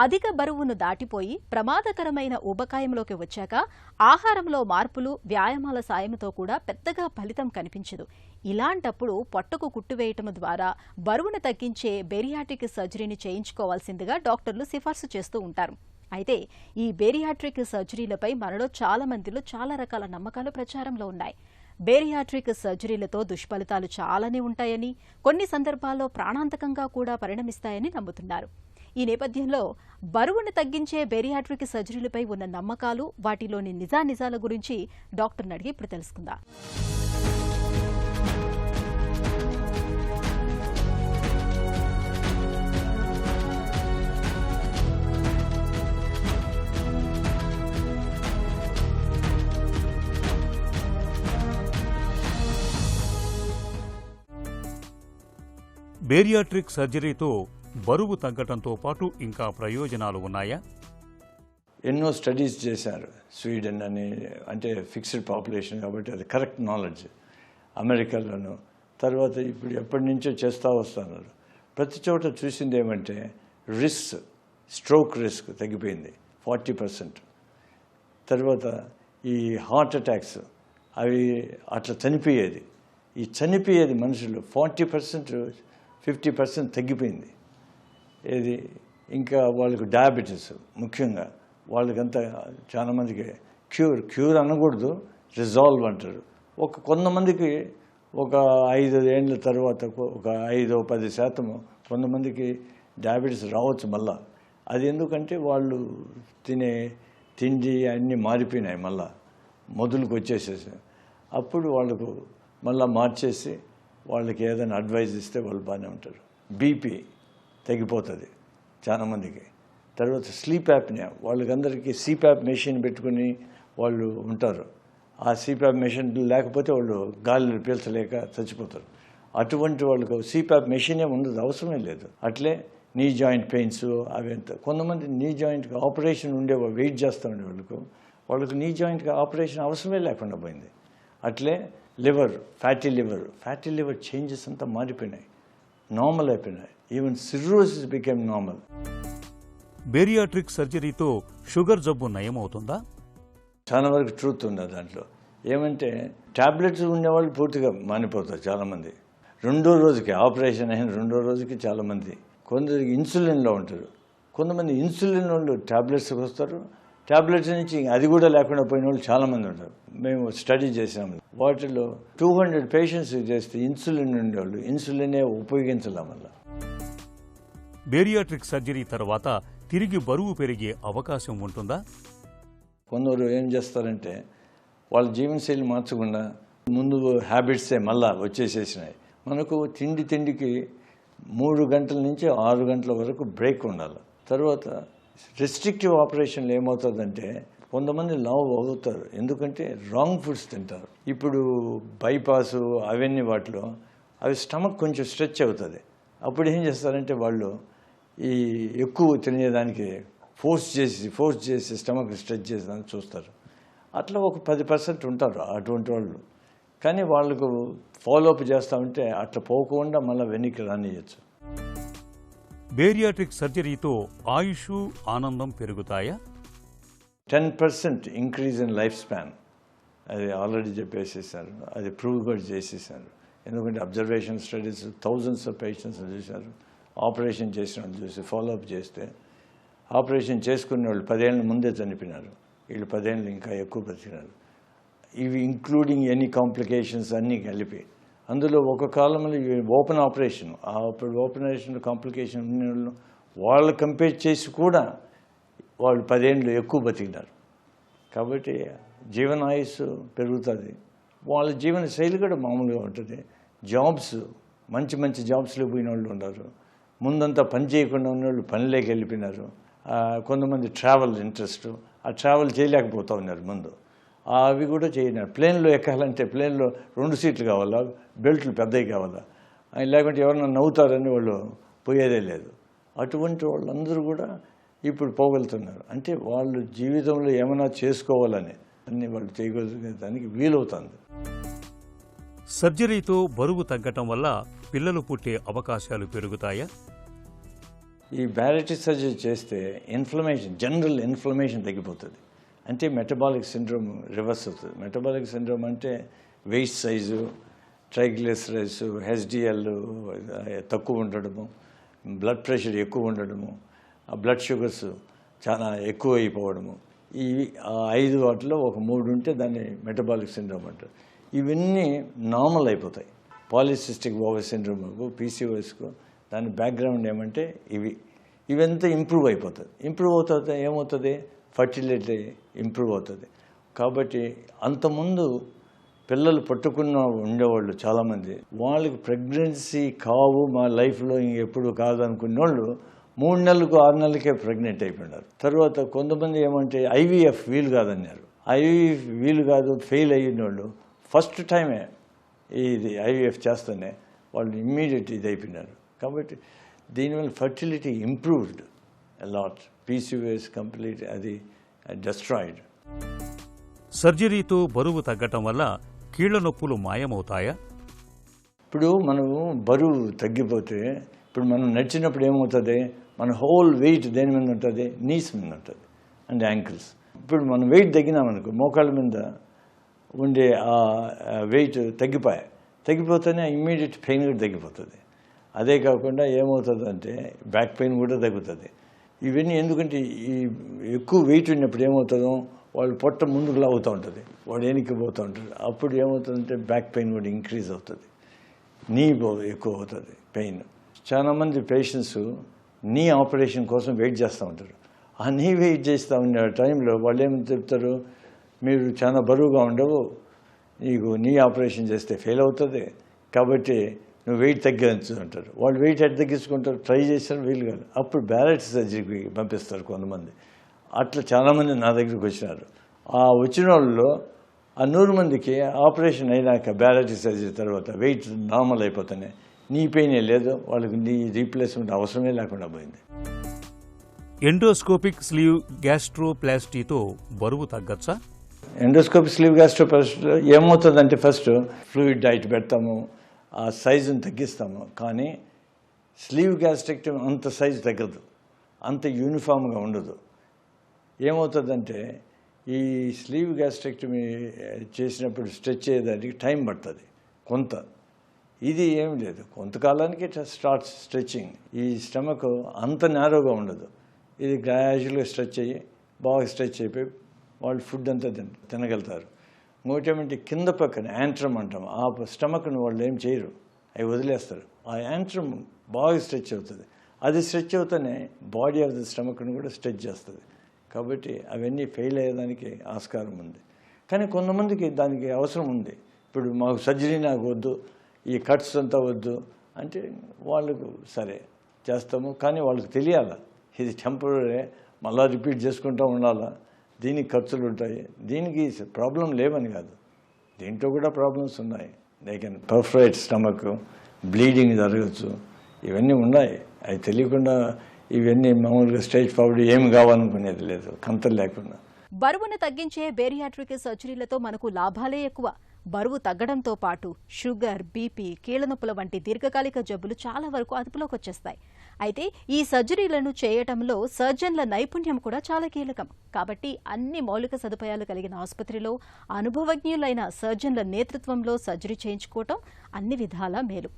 అధిక బరువును దాటిపోయి ప్రమాదకరమైన ఊబకాయంలోకి వచ్చాక ఆహారంలో మార్పులు, వ్యాయామాల సాయంతో కూడా పెద్దగా ఫలితం కనిపించదు. ఇలాంటప్పుడు పొట్టకు కుట్టువేయటం ద్వారా బరువును తగ్గించే బేరియాట్రిక్ సర్జరీని చేయించుకోవాల్సిందిగా డాక్టర్లు సిఫార్సు చేస్తూ ఉంటారు. అయితే ఈ బేరియాట్రిక్ సర్జరీలపై మనలో చాలా మందిలో చాలా రకాల నమ్మకాలు ప్రచారంలో ఉన్నాయి. బేరియాట్రిక్ సర్జరీలతో దుష్ఫలితాలు చాలానే ఉంటాయని, కొన్ని సందర్భాల్లో ప్రాణాంతకంగా కూడా పరిణమిస్తాయని నమ్ముతున్నారు. ఈ నేపథ్యంలో బరువును తగ్గించే బేరియాట్రిక్ సర్జరీలపై ఉన్న నమ్మకాలు, వాటిలోని నిజానిజాల గురించి డాక్టర్ని అడిగి ఇప్పుడు తెలుసుకుందాం. బేరియాట్రిక్ సర్జరీతో బరువు తగ్గటంతో పాటు ఇంకా ప్రయోజనాలు ఉన్నాయా? ఎన్నో స్టడీస్ చేశారు. స్వీడన్ అని, అంటే ఫిక్స్డ్ పాపులేషన్ కాబట్టి అది కరెక్ట్ నాలెడ్జ్. అమెరికాలోను, తర్వాత ఇప్పుడు ఎప్పటి నుంచో చేస్తూ వస్తున్నారు. ప్రతి చోట చూసింది ఏమంటే స్ట్రోక్ రిస్క్ తగ్గిపోయింది 40%. తర్వాత ఈ హార్ట్ అటాక్స్ అవి అట్లా చనిపోయేది మనుషులు 40%, 50% తగ్గిపోయింది. ఇది ఇంకా వాళ్ళకు డయాబెటీస్, ముఖ్యంగా వాళ్ళకంతా చాలామందికి క్యూర్ అనకూడదు, రిజాల్వ్ అంటారు. కొంతమందికి ఒక 5 ఏళ్ళ తర్వాత ఒక 5-10% కొంతమందికి డయాబెటీస్ రావచ్చు మళ్ళా. అది ఎందుకంటే వాళ్ళు తినే తిండి అన్నీ మారిపోయినాయి, మళ్ళా మొదలుకు వచ్చేసేసి. అప్పుడు వాళ్ళకు మళ్ళీ మార్చేసి వాళ్ళకి ఏదైనా అడ్వైజ్ ఇస్తే వాళ్ళు బాగానే ఉంటారు. బీపీ తగ్గిపోతుంది చాలామందికి. తర్వాత స్లీప్ యాప్నియా, వాళ్ళకందరికీ సిప్యాప్ మెషిన్ పెట్టుకుని వాళ్ళు ఉంటారు. ఆ సిప్యాప్ మెషిన్ లేకపోతే వాళ్ళు గాలి పీల్చలేక చచ్చిపోతారు. అటువంటి వాళ్ళకు సిప్యాప్ మెషినే ఉండదు, అవసరమే లేదు. అట్లే నీ జాయింట్ పెయిన్స్ అవి ఎంత, కొంతమంది నీ జాయింట్కి ఆపరేషన్ వెయిట్ చేస్తూ ఉండే వాళ్ళకు నీ జాయింట్కి ఆపరేషన్ అవసరమే లేకుండా పోయింది. అట్లే ఫ్యాటీ లివర్ చేంజెస్ అంతా మారిపోయినాయి, నార్మల్ అయిపోయినాయి. Even cirrhosis became normal. Bariatric సర్జరీతో షుగర్ జబ్బు నయమవుతుందా? చాలా వరకు ట్రూత్ ఉంది దాంట్లో. ఏమంటే టాబ్లెట్స్ ఉండేవాళ్ళు పూర్తిగా మానిపోతారు చాలామంది. ఆపరేషన్ అయిన రెండో రోజుకి చాలామంది. కొందరికి ఇన్సులిన్లో ఉంటారు, కొంతమంది ఇన్సులిన్ వాళ్ళు టాబ్లెట్స్కి వస్తారు. టాబ్లెట్స్ నుంచి అది కూడా లేకుండా పోయిన వాళ్ళు చాలామంది ఉంటారు. మేము స్టడీ చేసాము, వాటిలో 200 పేషెంట్స్ చేస్తే ఇన్సులిన్ ఉండేవాళ్ళు ఇన్సులినే ఉపయోగించాల. మళ్ళీ బేరియాట్రిక్ సర్జరీ తర్వాత తిరిగి బరువు పెరిగే అవకాశం ఉంటుందా? కొందరు ఏం చేస్తారంటే వాళ్ళ జీవనశైలి మార్చకుండా ముందు హ్యాబిట్సే మళ్ళా వచ్చేసేసినాయి. మనకు తిండికి 3 గంటల నుంచి 6 గంటల వరకు బ్రేక్ ఉండాలి. తర్వాత రెస్ట్రిక్టివ్ ఆపరేషన్లు ఏమవుతుందంటే కొంతమంది లావు అవుతారు, ఎందుకంటే రాంగ్ ఫుడ్స్ తింటారు. ఇప్పుడు బైపాసు అవన్నీ వాటిలో అవి స్టమక్ కొంచెం స్ట్రెచ్ అవుతుంది. అప్పుడు ఏం చేస్తారంటే వాళ్ళు ఈ ఎక్కువ తినేదానికి ఫోర్స్ చేసి స్టమక్ స్ట్రెచ్ చేసేదానికి చూస్తారు. అట్లా ఒక 10% ఉంటారు అటువంటి వాళ్ళు. కానీ వాళ్ళకు ఫాలోఅప్ చేస్తూ ఉంటే అట్లా పోకుండా మళ్ళీ వెనక్కి రానియచ్చు. బేరియాట్రిక్ సర్జరీతో ఆయుష్, ఆనందం పెరుగుతాయా? 10% ఇంక్రీజ్ ఇన్ లైఫ్ స్పాన్, అది ఆల్రెడీ చెప్పేసేసారు. అది ప్రూవ్ కూడా చేసేసారు. ఎందుకంటే observation studies thousands of patients చూశారు. ఆపరేషన్ చేసిన వాళ్ళు చూసి ఫాలోఅప్ చేస్తే ఆపరేషన్ చేసుకునే వాళ్ళు 10 ఏళ్ళ ముందే చనిపోయినారు, వీళ్ళు 10 ఏళ్ళు ఇంకా ఎక్కువ బతికినారు. ఇవి ఇంక్లూడింగ్ ఎనీ కాంప్లికేషన్స్ అన్నీ కలిపి. అందులో ఒక కాలంలో ఓపెన్ ఆపరేషన్, అప్పుడు ఆపరేషన్ కాంప్లికేషన్ ఉన్న వాళ్ళు కంపేర్ చేసి కూడా వాళ్ళు 10 ఏళ్ళు ఎక్కువ బతికినారు. కాబట్టి జీవనాయుస్సు పెరుగుతుంది, వాళ్ళ జీవన శైలి కూడా మామూలుగా ఉంటుంది. జాబ్స్ మంచి జాబ్స్లో పోయిన వాళ్ళు ఉన్నారు. ముందంతా పని చేయకుండా ఉన్నవాళ్ళు పనిలోకి వెళ్ళిపోయినారు. కొంతమంది ట్రావెల్ ఇంట్రెస్ట్, ఆ ట్రావెల్ చేయలేకపోతూ ఉన్నారు ముందు, అవి కూడా చేయలేరు. ప్లేన్లో ఎక్కాలంటే ప్లేన్లో 2 సీట్లు కావాలా, బెల్ట్లు పెద్దవి కావాలా, లేకుంటే ఎవరన్నా నవ్వుతారని వాళ్ళు పోయేదే లేదు. అటువంటి వాళ్ళందరూ కూడా ఇప్పుడు పోగలుగుతున్నారు. అంటే వాళ్ళు జీవితంలో ఏమైనా చేసుకోవాలని అన్ని వాళ్ళు చేయగలిగేదానికి వీలవుతుంది. సర్జరీతో బరువు తగ్గటం వల్ల పిల్లలు పుట్టే అవకాశాలు పెరుగుతాయా? ఈ బ్యారియాట్రిక్ సర్జరీ చేస్తే జనరల్ ఇన్ఫ్లమేషన్ తగ్గిపోతుంది. అంటే మెటబాలిక్ సిండ్రోమ్ రివర్స్ అవుతుంది. మెటబాలిక్ సిండ్రోమ్ అంటే వెయిట్ సైజు, ట్రైగ్లిసరైడ్స్, HDL తక్కువ ఉండడము, బ్లడ్ ప్రెషర్ ఎక్కువ ఉండడము, ఆ బ్లడ్ షుగర్స్ చాలా ఎక్కువ అయిపోవడము, ఈ 5 వాటిలో ఒక 3 ఉంటే దాన్ని మెటబాలిక్ సిండ్రోమ్ అంటారు. ఇవన్నీ నార్మల్ అయిపోతాయి. పాలిసిస్టిక్ ఓవరీ సిండ్రోమ్కు, PCOSకు దాని బ్యాక్గ్రౌండ్ ఏమంటే ఇవంతా ఇంప్రూవ్ అయిపోతుంది. ఇంప్రూవ్ అవుతుంది ఏమవుతుంది, ఫర్టిలిటీ ఇంప్రూవ్ అవుతుంది. కాబట్టి అంతకుముందు పిల్లలు పట్టుకున్న ఉండేవాళ్ళు చాలామంది, వాళ్ళకి ప్రెగ్నెన్సీ కావు మా లైఫ్లో ఇంకెప్పుడు కాదు అనుకున్న వాళ్ళు 3 నెలలకు 6 నెలలకే ప్రెగ్నెంట్ అయిపోయినారు. తర్వాత కొంతమంది ఏమంటే IVF వీలు కాదన్నారు. IVF వీలు కాదు ఫెయిల్ అయిన వాళ్ళు ఫస్ట్ టైమే ఇది IVF చేస్తేనే వాళ్ళు ఇమ్మీడియట్ ఇది అయిపోయినారు. కాబట్టి దీనివల్ల fertility improved a lot. PCOS complete అది డిస్ట్రాయిడ్. సర్జరీతో బరువు తగ్గటం వల్ల కీళ్ల నొప్పులు మాయమవుతాయా? ఇప్పుడు మనము బరువు తగ్గిపోతే ఇప్పుడు మనం నడిచినప్పుడు ఏమవుతుంది, మన హోల్ వెయిట్ దేని మీద ఉంటుంది, నీస్ మీద ఉంటుంది అండ్ యాంకిల్స్. ఇప్పుడు మనం వెయిట్ తగ్గినామనుకో మోకాళ్ళ మీద ఉండే ఆ వెయిట్ తగ్గిపోతేనే ఇమ్మీడియట్ పెయిన్ కూడా తగ్గిపోతుంది. అదే కాకుండా ఏమవుతుందంటే బ్యాక్ పెయిన్ కూడా తగ్గుతుంది. ఇవన్నీ ఎందుకంటే ఈ ఎక్కువ వెయిట్ ఉన్నప్పుడు ఏమవుతుందో వాళ్ళు పొట్ట ముందుకు లాగుతూ ఉంటుంది, వాడు వెనక్కి పోతూ ఉంటాడు. అప్పుడు ఏమవుతుందంటే బ్యాక్ పెయిన్ కూడా ఇంక్రీజ్ అవుతుంది, నీ ఎక్కువ అవుతుంది పెయిన్. చాలామంది పేషెంట్స్ నీ ఆపరేషన్ కోసం వెయిట్ చేస్తూ ఉంటారు. ఆ నీ వెయిట్ చేస్తూ ఉండే టైంలో వాళ్ళు ఏమి చెప్తారు, మీరు చాలా బరువుగా ఉండవు, నీకు నీ ఆపరేషన్ చేస్తే ఫెయిల్ అవుతుంది కాబట్టి నువ్వు వెయిట్ తగ్గించు అంటారు. వాళ్ళు వెయిట్ ఎట్ తగ్గించుకుంటారు, ట్రై చేస్తారు, వీలు కాదు. అప్పుడు బ్యారియాట్రిక్ సర్జరీకి పంపిస్తారు కొంతమంది. అట్లా చాలామంది నా దగ్గరికి వచ్చినారు. ఆ వచ్చిన వాళ్ళలో ఆ 100 మందికి ఆపరేషన్ అయినాక బ్యారియాట్రిక్ సర్జరీ తర్వాత వెయిట్ నార్మల్ అయిపోతానే నీ పెయినే లేదు, వాళ్ళకి నీ రీప్లేస్మెంట్ అవసరమే లేకుండా పోయింది. ఎండోస్కోపిక్ స్లీవ్ గ్యాస్ట్రోప్లాస్టీతో బరువు తగ్గచ్చా? ఎండోస్కోపిక్ స్లీవ్ గ్యాస్ట్రోప్లాస్టీలో ఏమవుతుందంటే ఫస్ట్ ఫ్లూయిడ్ డైట్ పెడతాము, ఆ సైజుని తగ్గిస్తాము. కానీ స్లీవ్ గ్యాస్ట్రెక్టమీ అంత సైజు తగ్గదు, అంత యూనిఫామ్గా ఉండదు. ఏమవుతుందంటే ఈ స్లీవ్ గ్యాస్ట్రెక్టమీ చేసినప్పుడు స్ట్రెచ్ అయ్యేదానికి టైం పడుతుంది కొంత. ఇది ఏం లేదు, కొంతకాలానికి స్టార్ట్ స్ట్రెచ్చింగ్. ఈ స్టమక్ అంత నేరోగా ఉండదు, ఇది గ్రాడ్యువల్గా స్ట్రెచ్ అయ్యి బాగా స్ట్రెచ్ అయిపోయి వాళ్ళు ఫుడ్ అంతా తినగలుగుతారు. ఇంకోటి ఏమంటే కింద పక్కన యాంట్రమ్ అంటాం, ఆ స్టమక్ను వాళ్ళు ఏం చేయరు, అవి వదిలేస్తారు. ఆ యాంట్రమ్ బాగా స్ట్రెచ్ అవుతుంది. అది స్ట్రెచ్ అవుతానే బాడీ ఆఫ్ ద స్టమక్ను కూడా స్ట్రెచ్ చేస్తుంది. కాబట్టి అవన్నీ ఫెయిల్ అయ్యేదానికి ఆస్కారం ఉంది. కానీ కొంతమందికి దానికి అవసరం ఉంది. ఇప్పుడు మాకు సర్జరీ నాకు వద్దు, ఈ కట్స్ అంతా వద్దు అంటే వాళ్ళకు సరే చేస్తాము. కానీ వాళ్ళకి తెలియాలా ఇది టెంపరీ, మళ్ళీ రిపీట్ చేసుకుంటూ ఉండాలా, దీనికి ఖర్చులు ఉంటాయి. దీనికి ప్రాబ్లం లేవని కాదు, దీంట్లో కూడా ప్రాబ్లమ్స్ ఉన్నాయి. They can perforate stomach, bleeding జరగచ్చు, ఇవన్నీ ఉన్నాయి. అవి తెలియకుండా ఇవన్నీ మామూలుగా స్ట్రైట్ ఫార్వర్డ్ ఏమి కావాలనుకునేది లేదు, కంతలు లేకుండా. బరువును తగ్గించే బేరియాట్రిక్ సర్జరీలతో మనకు లాభాలే ఎక్కువ. బరువు తగ్గడంతో పాటు షుగర్, బీపీ, కీళ్లనొప్పుల వంటి దీర్ఘకాలిక జబ్బులు చాలా వరకు అదుపులోకి వచ్చేస్తాయి. అయితే ఈ సర్జరీలను చేయటంలో సర్జన్ల నైపుణ్యం కూడా చాలా కీలకం. కాబట్టి అన్ని మౌలిక సదుపాయాలు కలిగిన ఆసుపత్రిలో అనుభవజ్ఞులైన సర్జన్ల నేతృత్వంలో సర్జరీ చేయించుకోవటం అన్ని విధాలా మేలు.